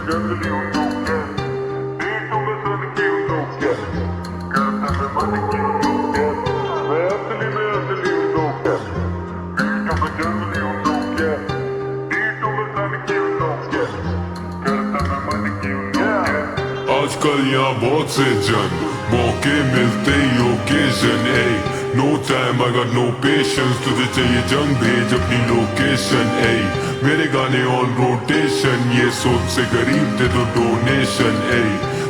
जंगली हूँ तो क्या, बीटों में सन की हूँ तो क्या, करता मैं मन की हूँ तो क्या, मैं असली हूँ तो क्या, बीटों में जंगली हूँ तो क्या, बीटों में सन की हूँ तो क्या, करता मैं मन की हूँ तो क्या। आजकल यहाँ बहुत से जन मौके मिलते ही ओकेजन है। No time I got no patience, तुझे चाहिए जंग भेज अपनी लोकेशन है। मेरे गाने ऑन रोटेशन, ये सोच से गरीब दे दो डोनेशन है।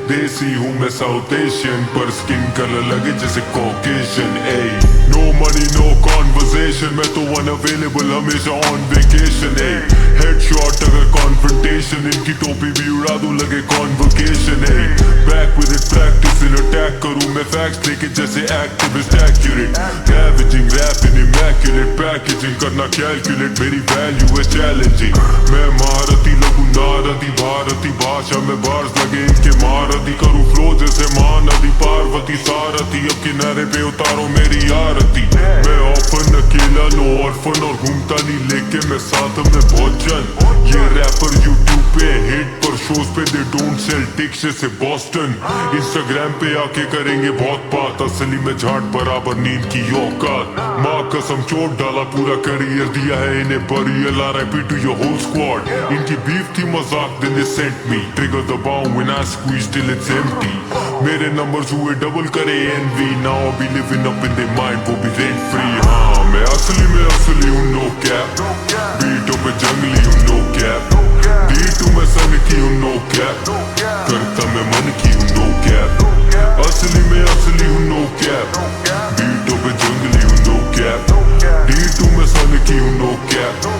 देसी हूँ मैं साउथ एशियन, पर स्किन कलर लगे जैसे कॉकेशन है। नो मनी नो कॉन्वर्सेशन, मैं तो अनअवेलेबल हमेशा ऑन वेकेशन है। हेडशॉट अगर कॉन्फ्रंटेशन, इनकी टोपी भी उड़ा दूं लगे कॉन्वोकेशन है। Back with it practice in attack करूं मैं फैक्ट्स लेके जैसे activist accurate. ravaging rapping immaculate, packaging करना कैलकुलेट, मेरी वैल्यू है चैलेंजिंग। मैं महारती लगूं नारदी, भारती भाषा में बार्स लगे इनके महारती। करूं फ्लो जैसे महानदी, पार्वती सारथी, अब किनारे पे उतारो मेरी आरती। मैं ऑफन अकेला नो ऑर्फन, और घूमता नहीं लेके मैं साथ में भोजन। ये रैपर यूट्यूब पे हिट, पर शोज पे दे डोंट सेल टिक्स से बॉस्टन। इंस्टाग्राम पे आके करेंगे बहुत बात, असली में झाट बराबर नींद की औकात। माँ कसम चोट डाला, पूरा करियर दिया है इन्हें burial. RIP to your whole squad, इनकी बीफ थी मजाक then they sent me। Trigger दबाऊं when I squeeze till it's empty। मेरे नंबर्स हुए डबल करे envy, now I be living up in their mind, वो भी rent free। हाँ मैं असली हूँ no cap, बीटों पे जंगली हूँ no cap, बीटू में सन की हूँ no cap, करता मैं मन की हूँ no cap। असली हूँ no cap, बीटों पे जंगली हूँ no cap, बीटू में सन की हूँ no cap,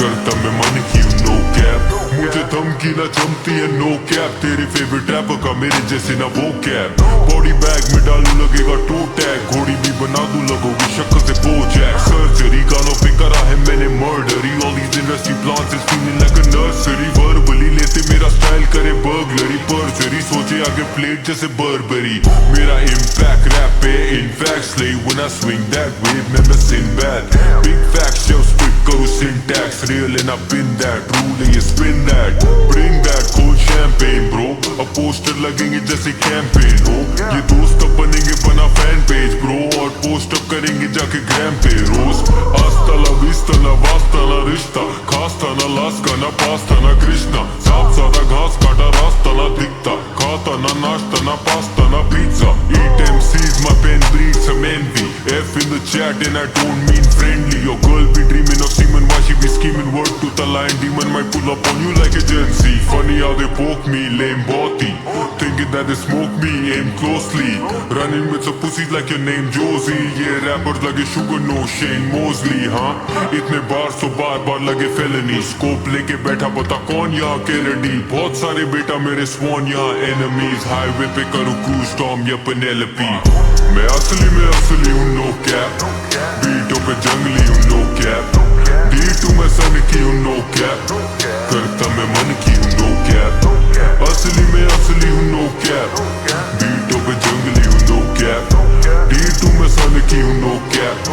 करता मैं मन की हूँ no cap। मुझे धमकी ना जमती है no cap, तेरे फेवरेट रैपर का मेरे जैसे ना वो कैप। बॉडी बैग में डालू लगेगा टो टैग, घोड़ी भी बना दूं लगोगी शक्ल से बोजैक। सर्जरी गालों पे करा है मैंने murdery, all these industry plants is feeling like a nursery. Verbally लेते मेरा स्टाइल करे बर्गलरी, पर्जरी सोचे आगे प्लेट जैसे बर्बरी। मेरा इम्पैक्ट रैप पे in fact slay when I swing that way, मैं सिंबैड। बिग फैक्ट्स जब स्पिट करूं syntax, real and I been that, rule ये spin that, bring that cold champagne bro. अब पोस्टर लगेंगे जैसे कैंपेन हो, ये दोस्त अब बनेंगे बना फैन पेज ब्रो, और पोस्ट अप करेंगे जाके ग्राम पे रोज। आस्ता ला विस्ता ना वास्ता ना रिश्ता, खास्ता ना लास्का ना पास्ता ना कृष्णा। साफ सादा घास काटा रास्ता ना दिखता, खाता ना नाश्ता ना पास्ता ना pizza. Eat MCs, my pen breeds some envy, F in the chat and I don't mean friendly। Your girl be dreaming of semen, why she be scheming? Word to the line, demon might pull up on you like a Gen Z। Funny how they poke me, lame body, thinking that they smoke me, aim closely, running with some pussies like your name Josie। Yeah rappers लगे sugar no Shane Mosley, हाँ इतने बार तो बार लगे felony। Scope लेके बैठा पता कौन यहाँ के रेडी, बहुत सारे बेटा मेरे स्वान यहाँ enemies। हाईवे पे करूँ क्रूज स्टॉर्म या पेनेलोपी। मैं असली हूँ no cap, बीटों पे जंगली हूँ no cap, बीटू में सन की हूँ no cap, करता मैं मन की हूँ no cap। असली हूँ no cap, बीटों पे जंगली हूँ no cap, बीटू में सन की हूँ no cap,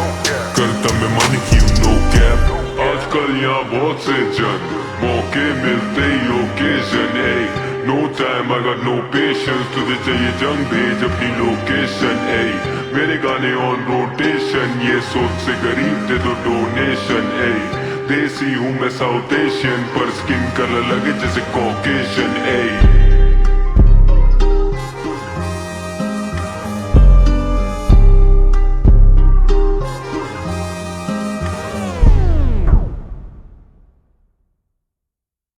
करता मैं मन की हूँ no cap। आजकल यहाँ बहुत से जन मौके मिलते ही ओकेजन है। No time I got no patience, तुझे चाहिए जंग भेज अपनी लोकेशन है। मेरे गाने ऑन रोटेशन, ये सोच से गरीब दे दो डोनेशन है। देसी हूँ मैं साउथ एशियन, पर स्किन कलर लगे जैसे कॉकेशन।